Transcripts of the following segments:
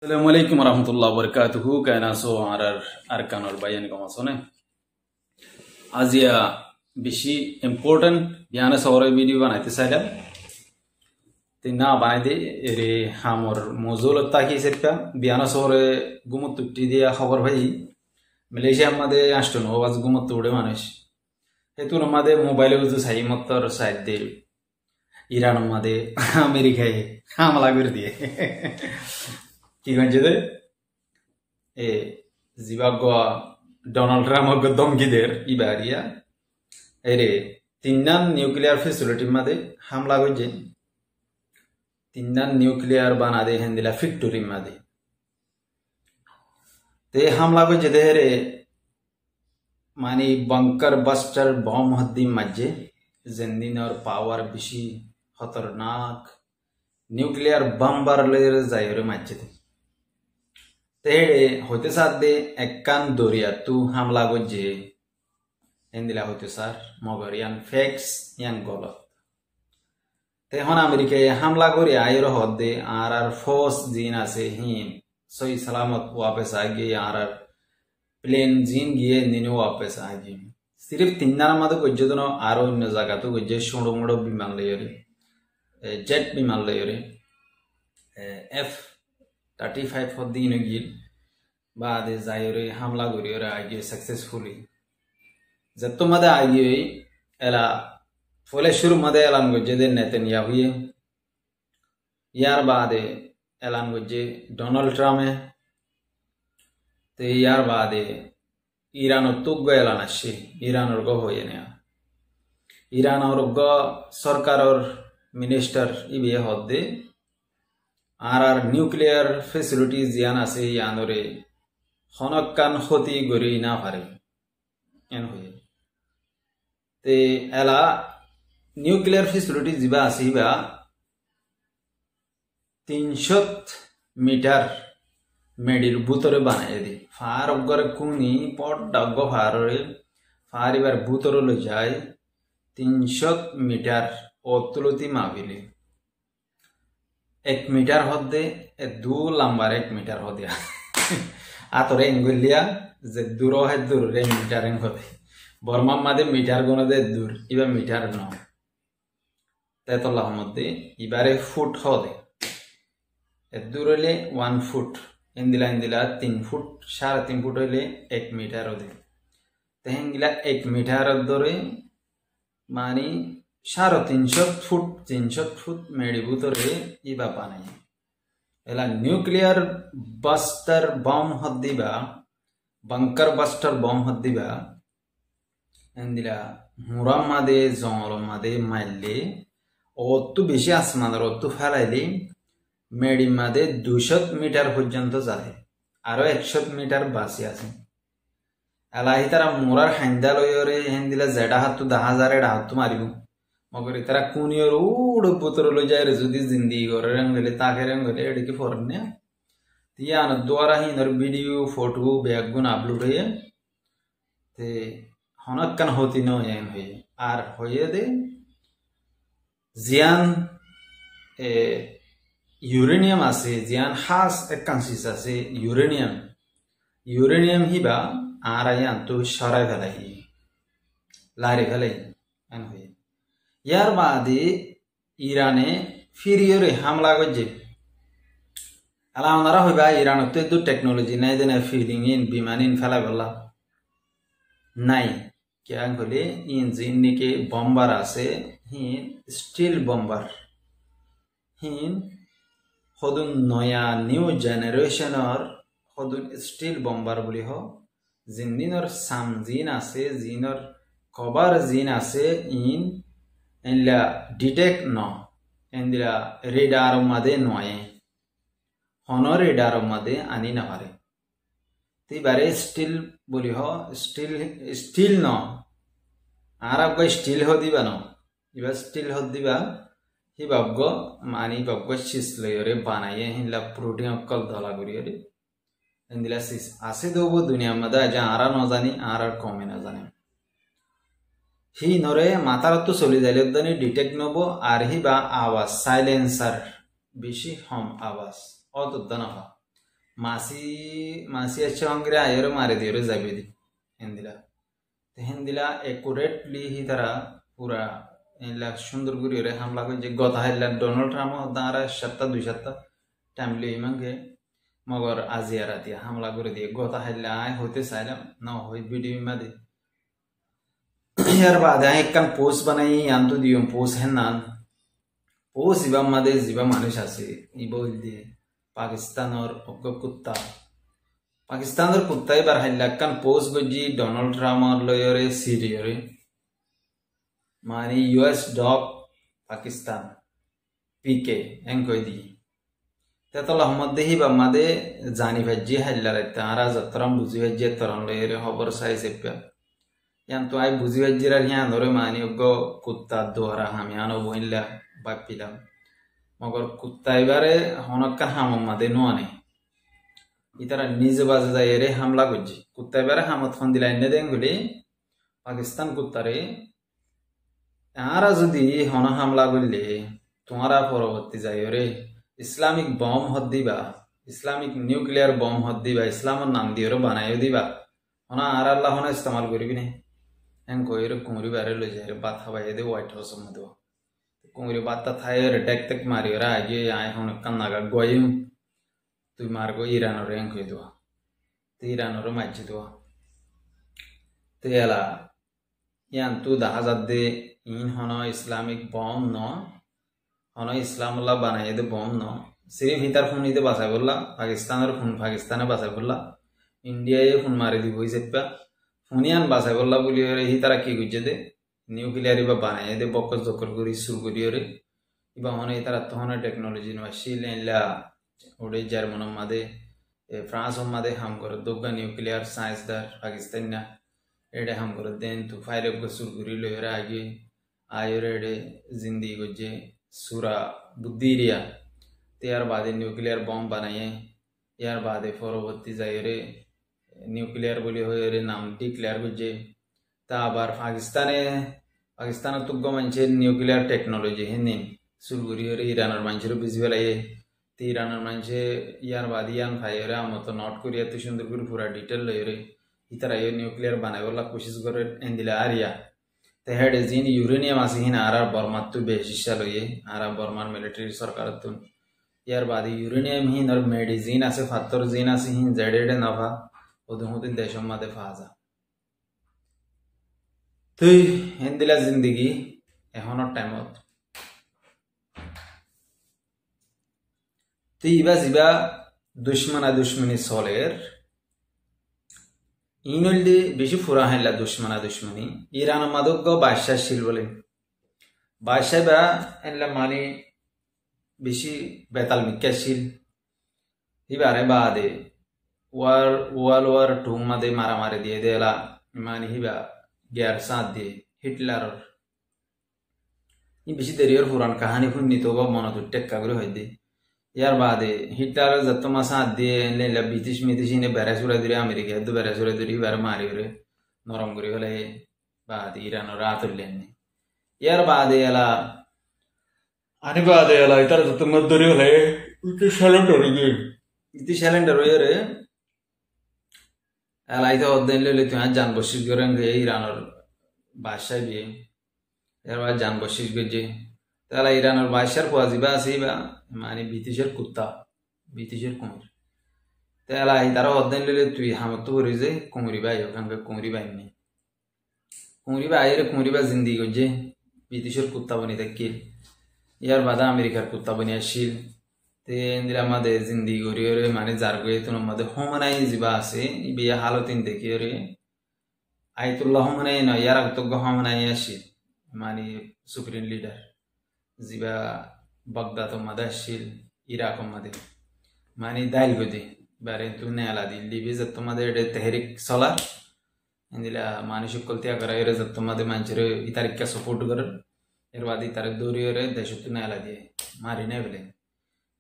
Assalamualaikum warahmatullahi wabarakatuh. Kaya so arkanor bayan ko masone. Azia bishi important biana sore video banate salam. Tina banade ere hamor mozul taki seppa biana sore gumut tutti dia khabar bhai. Malaysia made ashton was gumut ude manish. Hetu made mobile uju sai motor side de Iran made America hamla kor diye. কি কইছে দে এ জিবাগো Donald Trump দমকিদের ইবারিয়া এরে তিননান nuclear facility মাদে হামলা কইছে তিননান nuclear বানাদে হেন্দিলা factory মাদে তে হামলা কইছে দে রে মানে বাংকার বাস্টার বম হদ্দি মাঝে জেন্দিনর পাওয়ার বেশি খতরনাক নিউক্লিয়ার বাম্বার লের যায়রে মাঝে तेरे होते साथ दे एक्कान दोरिया तू हमला गोजे इंदिला होते सार मगर यान फैक्ट्स यान गलत ते हन अमेरिका हमला गोरी आयर होदे आर फोर्स जीन आसे हिन सही सलामत वापस आ गए आर प्लेन जीन गिए निनो वापस आ गए सिर्फ तिन्नार मद गोजे दोनो आरो इन जगह तो गोजे शोड़ो मोड़ो विमान लेयरे जेट विमान लेयरे F-35 hodino gil baade zaire hamla goriore agi successfully zatto mada agi ela fole shuru mada elan gojje den Netanyahu yar baade elan gojje Donald Trump te yar baade Iran tuggo elan ashe Iran orgo hoyene Iran orgo sarkar or minister ibe hodde आर nuclear facilities याना से यानोरे हनक्कान खती गरी ना पारे N होय ते एला न्यूक्लियर फैसिलिटीज जिबा आसीबा 300 मीटर मेडिर बुतरे बनाय दे फार अगर कुनी पट डग फारे फारिबार बुतरो ल जाय 300 मीटर ओतुलती माविले 1 मीटर होदे दू लंबार 1 मीटर हो दिया आतरे इंगुलिया जे दूर है दूर रे मीटर होदे बर्मा मादे मीटर गुनो दे दूर इबा मीटर न तेतला मध्य इबारे फुट होदे दूरले 1 फुट इंदिला 3 फुट 3.5 फुट होले 1 मीटर होदे तेहेंगिला 1 मीटर दरे मानी 350 फुट मेडी बुतरे इबा पानाय एला न्यूक्लियर बस्टर बम हद्दिबा बंकर बस्टर बम हद्दिबा एंदिला मुरा मादे जंगल मादे माइले ओत्तु बेशी आसमानर ओत्तु फेलाइले मेडी मादे 200 मीटर पर्यंत जाय आरो 100 मीटर बासी आछे एला हितारा मुरार हांदा लयरे हेंदिला जेडा हातु 10000 एडा हातु मारिबो मगर इतरा कुनियर उड़ पुत्र लो जाय रे जुदी जिंदगी गोरे रंगले ताके रंगले एडी की फरने तियान द्वारा ही नर वीडियो फोटो बैगुन अपलोड होय ते हनक्कन होती न एन होय आर होय दे जियान यूरेनियम आसे जियान हास एकांसिस आसे यूरेनियम हिबा आरायान तो शराय गलाई लारे गलाई एन होय यार बादे ईराने फिर योरे हमला गजे अला हमारा होगा ईरान तो दो टेक्नोलॉजी नहीं देना फीलिंग इन विमान इन फैला गला नहीं क्या बोले इंजन के बम्बर आसे हिन स्टील बम्बर हिन खुदुन नया न्यू जनरेशन और खुदुन स्टील बम्बर बोली हो जिंदिन और सामजीन आसे जिन और कबर जिन आसे इन एंला डिटेक्ट न एंदिला रेडार मदे नोए होनो रेडार मदे आनी न पारे ती बारे स्टील बोली हो स्टील न आराब को स्टील हो दिबा न इबा स्टील हो दिबा हि बाबगो मानी बाबगो चिस लयरे बनाये हिला प्रोटीन अक्कल दला गुरियरे एंदिला सिस आसे दोबो दुनिया मदा जा आरा न जानी आरा कमे न जाने ही नरे मातार तो चली जाइले दनी डिटेक्ट नबो आर ही बा आवाज साइलेंसर बेशी हम आवाज অত দনহা মাসি মাসি আছে অঙ্গরে আয়ের মারে দিয়ে যাবে দি হেন্দিলা হেন্দিলা একুরেটলি হি তারা পুরা এলা সুন্দর করে হামলা করে যে গতা হাইলা ডোনাল্ড ট্রাম্প দাঁড়া 1-2 সপ্তাহ টাইমলি ইমানকে মগর আজিয়া রাতি হামলা করে দিয়ে গতা হাইলা আয় হতে চাইলাম না হই ভিডিও মাদে ইয়ার বাদে একখান পোস্ট বানাই আনতো দিও পোস্ট হেনান পোস্ট ইবা মাদে জিবা মানুষ আছে ই বল দিয়ে পাকিস্তানের অজ্ঞ কুত্তা পাকিস্তানের কুত্তা এবার হাইলা একখান পোস্ট গজি ডোনাল্ড ট্রাম্পর লয়রে সিরিয়রে মানে ইউএস ডগ পাকিস্তান পিকে এঙ্কই দি তেতলা মধ্যে হিবা মাদে জানি ভাজি হাইলা রাইতে আরা যতরাম বুঝি ভাজি তরন লয়রে খবর চাই চেপা ইয়ান তো আই বুঝি ভাজিরা হিয়া ধরে মানে অজ্ঞ কুত্তা দোয়ারা আমি আনো বইলা বাপিলাম মগর কুত্তা এবারে হনক্কা হাম মাদে নোয়ানে ইতারা নিজে বাজে যায় এরে হামলা করছি কুত্তা এবারে হামত ফোন দিলা এনে দেন বলে পাকিস্তান কুত্তারে আরা যদি হন হামলা করলে তোমারা পরবর্তী যাই রে ইসলামিক বম হদ দিবা ইসলামিক নিউক্লিয়ার বম হদ দিবা ইসলামের নাম দিয়ে বানাইও দিবা হনা আর আল্লাহ হনা ইস্তেমাল করবি না হ্যাঁ কই রে কুমরি বাইরে লই যায় বাত হাবাই দে হোয়াইট হাউসের মধ্যে কুমরি বাতটা থায় রে টেক টেক মারি ওরা আগে আয় হন কান্নাগা গয়ম তুই মারগো ইরানোর র্যাঙ্ক হয়ে দেওয়া তো ইরানোরও মারছি দেওয়া তো এলা ইয়ান তু দেখা যাতে ইন হন ইসলামিক বম ন হন ইসলামুল্লাহ বানাই দে বম ন সিরিফ হিতার ফোন ইতে বাঁচাই বললা পাকিস্তানের ফোন পাকিস্তানে বাঁচাই বললা ইন্ডিয়ায় ফোন মারি দিব চেপা ফোনিয়ান বাঁচাই বললা বলি হিতারা কি করছে দে নিউক্লিয়ার ইবা বানাই দে বকর জকর করি সুর করি রে ইবা হন তারা তখন টেকনোলজি নয় শিলা ওডে জার্মান মাদে ফ্রান্স মাদে হাম করে দোগা নিউক্লিয়ার সায়েন্স দার পাকিস্তান না এডে হাম করে দেন তো ফাইর অফ সুর করি লয়রা আগে আয়রে এডে জিন্দি গজে সুরা বুদ্ধিরিয়া তেয়ার বাদে নিউক্লিয়ার বম বানাইয়ে ইয়ার বাদে পরবর্তী যাইরে নিউক্লিয়ার বলি হয়ে রে নাম ডিক্লেয়ার গজে তা আবার পাকিস্তানের তুগ্গ মানুষের নিউক্লিয়ার টেকনোলজি হেনিন সুর করি রে ইরানের মানুষেরও বুঝি ফেলাইয়ে ইরানের মানুষে ইয়ার বাদ ইয়ান ফাইরে আমতো নট করি এত সুন্দর করে পুরা ডিটেল লইরে ইতারা নিউক্লিয়ার বানাই বলা কোশিশ করে এন্দিলা আরিয়া তে হেড জিন ইউরেনিয়াম আছে হিন আর বর্মার তো বেশিসা লইয়ে আর বর্মার মিলিটারি সরকার তো ইয়ার বাদে ইউরেনিয়াম হিন আর মেডিজিন আছে ফাত্তর জিন আছে হিন জেডেডে নভা ওদুমতিন দেশের মাঝে ফাজা তুই হেন্দিলা জিন্দগি এখনের টাইমত তুই ইবা জিবা দুশ্মনা দুশ্মনী চলের ইনল্ডি বেশি ফুরা হাইলা দুশ্মনা দুশ্মনী ইরান মাদক বাদশাহ শিল বলে বাদশাহ বা এনলা মানে বেশি বেতাল মিক্কাশীল হিবারে বাদে ওয়ার টুং মাদে মারামারি দিয়ে দেলা মানে হিবা গ্যার সাথ দিয়ে হিটলারর ই বেশি দেরিয়র পুরান কাহানি শুনি তো মনত টেক্কা করে হয় দে ইয়ার বাদে হিটলার যত মাসা দিয়ে লেলা ব্রিটিশ মিটিশিনে বেড়া চুরা ধরে আমেরিকা দু বেড়া চুরা ধরে বেড়া মারি করে নরম করে হলে বাদে ইরানোর রাত হইলেন ইয়ার বাদে এলা আনি বাদে এলা ইতার যত মত ধরে হলে ইতি সিলিন্ডার হয়ে ইতি সিলিন্ডার হয়ে রে এলা ইতা অধ্যয়ন লইলে তুই জান বসিস করেন ইরানোর বাদশাহ বিয়ে এর বাদ জান বসিস গেছে তাহলে ইরানের বাদশার পোয়া যাবা আছে বা মানে ব্রিটিশের কুত্তা ব্রিটিশের কুমির তাহলে তারা অধ্যয়ন লইলে তুই হামত করি যে কুমরি বাই ওখানকার কুমরি বাই নেই কুমরি বা আইরে কুমরি বা জিন্দি করছে ব্রিটিশের কুত্তা বনি থাকিল ইয়ার বাদা আমেরিকার কুত্তা বনি আসিল তে এন্দিরা আমাদের জিন্দি করি রে মানে যার গিয়ে তোর আমাদের হোমানাই যাবা আছে বিয়া হালতিন দেখি রে আইতুল্লাহ হোমানাই নয় ইয়ার আগতজ্ঞ হোমানাই আসিল মানে সুপ্রিম লিডার জিবা বাগদাদ মাদে আসিল ইরাক মাদে মানে দাইল গদি বারে তু নেলা দিল দিবি যে তোমাদের তেহরিক চলা এন্দিলা মানসিক কলতিয়া করা এর যে তোমাদের মানুষের ইতারিকা সাপোর্ট করে এর বাদে তার দৌড়িয়ে রে দেশ তু নেলা দিয়ে মারি নেই বলে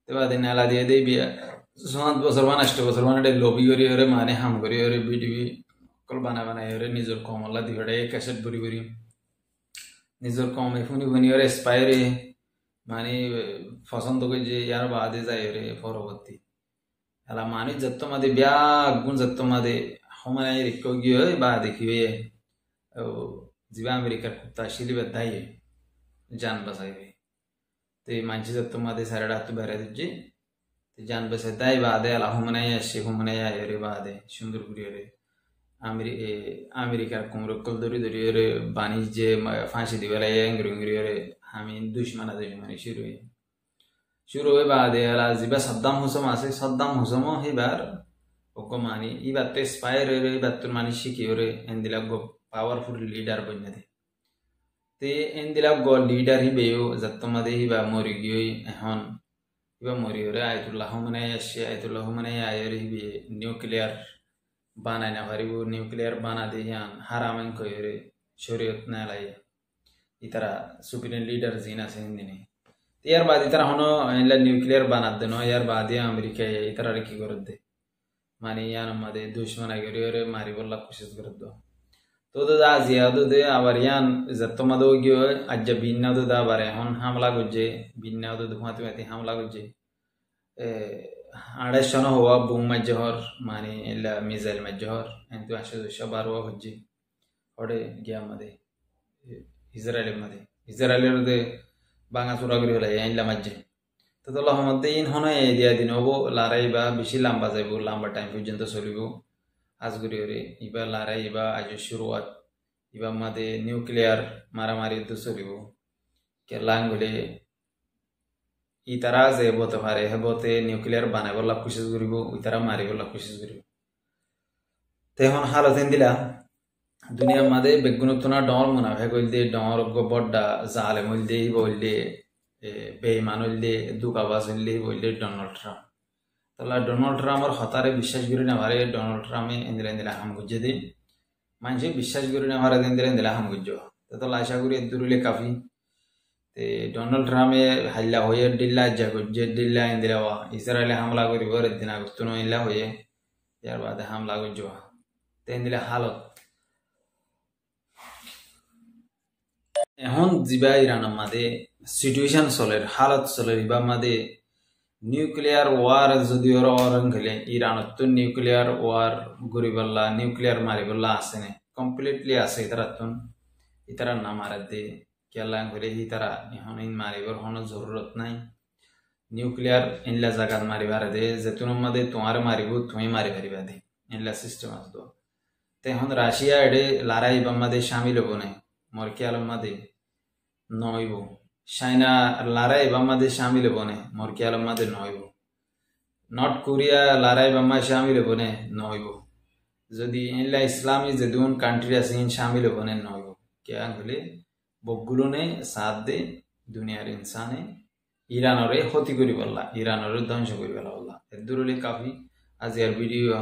তো বাদে নেলা দিয়ে দেই বিয়া 7 বছর বা 8 বছর মানে লবি করি রে মানে হাম করি রে বিডিবি কল বানাই রে নিজের কমলা দিবড়ে ক্যাসেট বরি বরি নিজের কমে ফুনি ফুনি রে স্পাইরে মানে পছন্দ করে যে ইয়ার বাদে যায় রে পরবর্তী ala mani jatto made biag gun jatto made homanai rikko giyo ba dekhiye jiba america kutta shili badai jan basaibe te manchi jatto made sarada tu bare dujje te jan basai dai bade ala homanai ashe homanai ayore bade sundur guriyore america kumro kol dori ore banije fansi dibala engri हामी दुश्मना शुरू हुए बाद जिबा सद्दाम हुसम आसे सद्दाम हुसम ही बार ओको मानी ई बात तो spire रे ई बात तो मानी शिकी रे एंदिला गो पावरफुल लीडर बन्ने ते एंदिला गो लीडर ही बेयो जत्तमदे ही बा मोरी गई एहन इबा मोरी रे आयतुल्लाह मने आयरे ही बे न्यूक्लियर बानाना हरिबो न्यूक्लियर बना दे यान हरामन को रे शरीयत ना लाई इतरा सुप्रीम लीडर जीना से हिंदी यार बाद इतरा होनो इला न्यूक्लियर बनात देनो यार बाद या अमेरिका इतरा रखी करदे माने यान मदे दुश्मन आगरे मारी बोला कोशिश करदो तो दा जियादो दे आवर यान जत्तो मदो गयो अज बिन्ना दो दा बारे हन हमला गुजे बिन्ना दो दुमाती हमला गुजे आड़े शनो हुआ बूम मजहर माने इला मिसाइल मजहर एंतु आशे शबारवा होजे ओडे गया मदे इस्राएल मध्ये बांगा चुरागुरी होला याइनला मज्जे तो तोला हमते इन होना एरिया दिनोबो लाराइबा बिसि लांबा जाइबो लांबा टाइम पर्यंत चलिबो आजगुरी रे इबा लाराइबा आज शुरुआत इबा मध्ये न्यूक्लियर मारामारी तो चलिबो के लांगले इतरा जे बोते फारे हेबोते न्यूक्लियर बनाइबोला कोशिश करिबो इतरा मारिबोला कोशिश करिबो ते हन हालत दिला दुनिया मादे बेगुनतुना डॉल मुना भेगोलदे डॉर गो बड्डा जाले मुलदे बोलदे बेईमानुलदे दुकाबाजुलदे बोलदे डोनाल्ड ट्रम्प तला डोनाल्ड ट्रम्प और हतारे विश्वास गुरु ना मारे डोनाल्ड ट्रम्प में इंदिरा हम गुज्जे दे मानजे विश्वास गुरु ना मारे इंदिरा हम गुज्जो तो आशा गुरु दुरुले काफी ते डोनाल्ड ट्रम्प में हल्ला होये डिल्ला जगुज्जे डिल्ला इंदिरा वा इस्राएल हमला गुरु वर दिना गुस्तुनो इल्ला होये यार बाद हमला गुज्जो ते इंदिरा हालत এখন জিবা ইরানের মাঝে সিচুয়েশন চলের হালত চলের ইবা মাঝে নিউক্লিয়ার ওয়ার যদি ওরা অরং খেলে ইরানত তো নিউক্লিয়ার ওয়ার গরিবল্লা নিউক্লিয়ার মারিবল্লা আছে না কমপ্লিটলি আছে ইতারা না মারা দে কেলাং হলে ইতারা এখন ইন মারিবর হন জরুরত নাই নিউক্লিয়ার ইনলা জায়গাত মারিবার দে যেতুনের মাঝে তোমার মারিব তুমি মারি পারিবা দে ইনলা সিস্টেম আছে তো এখন রাশিয়া এডে লড়াই বা মাঝে শামিল হবো না মরকিয়াল মাদে নইব চাইনা লড়াই বা মাদে শামিল বনে মরকিয়াল মাদে নইব নর্থ কোরিয়া লড়াই বা মা শামিল বনে নইব যদি ইনলা ইসলামী যেদুন কান্ট্রি আছে ইন শামিল বনে নইব কেন হলে বগুলোনে সাথ দে দুনিয়ার ইনসানে ইরানরে ক্ষতি করি বললা ইরানরে ধ্বংস করি বলা এদুরলে কাফি আজ এর ভিডিও